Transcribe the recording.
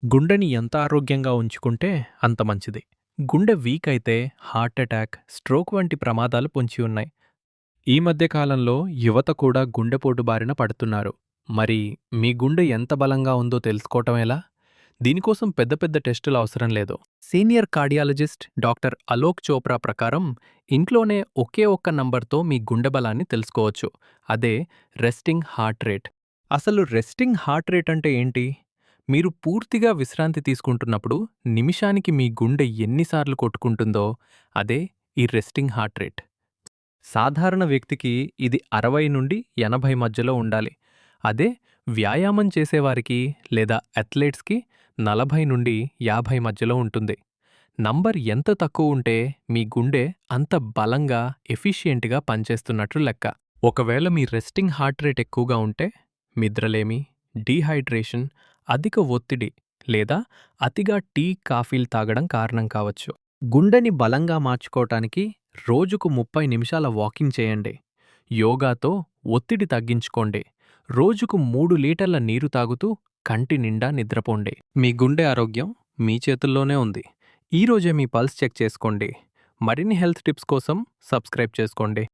గుండెని ఎంత ఆరోగ్యంగా ఉంచుకుంటే అంత మంచిది. గుండె వీక్ అయితే హార్ట్ అటాక్, స్ట్రోక్ వంటి ప్రమాదాలు పొంచి ఉన్నాయి. ఈ మధ్య కాలంలో యువత కూడా గుండెపోటు బారిన పడుతున్నారు. మరి మీ గుండె ఎంత బలంగా ఉందో తెలుసుకోవటం ఎలా? దీనికోసం పెద్ద పెద్ద టెస్టులు అవసరం లేదు. Senior cardiologist doctor Alok Chopra ప్రకారం ఇంట్లోనే ఒకే ఒక్క నంబర్తో మీ గుండె బలాన్ని తెలుసుకోవచ్చు. అదే రెస్టింగ్ హార్ట్ రేట్. అసలు రెస్టింగ్ హార్ట్ రేట్ అంటే ఏంటి? మీరు పూర్తిగా విశ్రాంతి తీసుకుంటున్నప్పుడు నిమిషానికి మీ గుండె ఎన్నిసార్లు కొట్టుకుంటుందో అదే ఈ రెస్టింగ్ హార్ట్ రేట్. సాధారణ వ్యక్తికి ఇది 60 నుండి 80 మధ్యలో ఉండాలి. అదే వ్యాయామం చేసేవారికి లేదా అథ్లెట్స్కి 40 నుండి 50 మధ్యలో ఉంటుంది. నంబర్ ఎంత తక్కువ ఉంటే మీ గుండె అంత బలంగా, ఎఫిషియెంట్గా పనిచేస్తున్నట్లు లెక్క. ఒకవేళ మీ రెస్టింగ్ హార్ట్ రేట్ ఎక్కువగా ఉంటే నిద్రలేమి, డీహైడ్రేషన్, అధిక ఒత్తిడి లేదా అతిగా టీ, కాఫీలు తాగడం కారణం కావచ్చు. గుండెని బలంగా మార్చుకోవటానికి రోజుకు 30 నిమిషాల వాకింగ్ చేయండి. యోగాతో ఒత్తిడి తగ్గించుకోండి. రోజుకు 3 లీటర్ల నీరు తాగుతూ కంటి నిండా నిద్రపోండి. మీ గుండె ఆరోగ్యం మీ చేతుల్లోనే ఉంది. ఈరోజే మీ పల్స్ చెక్ చేసుకోండి. మరిన్ని హెల్త్ టిప్స్ కోసం సబ్స్క్రైబ్ చేసుకోండి.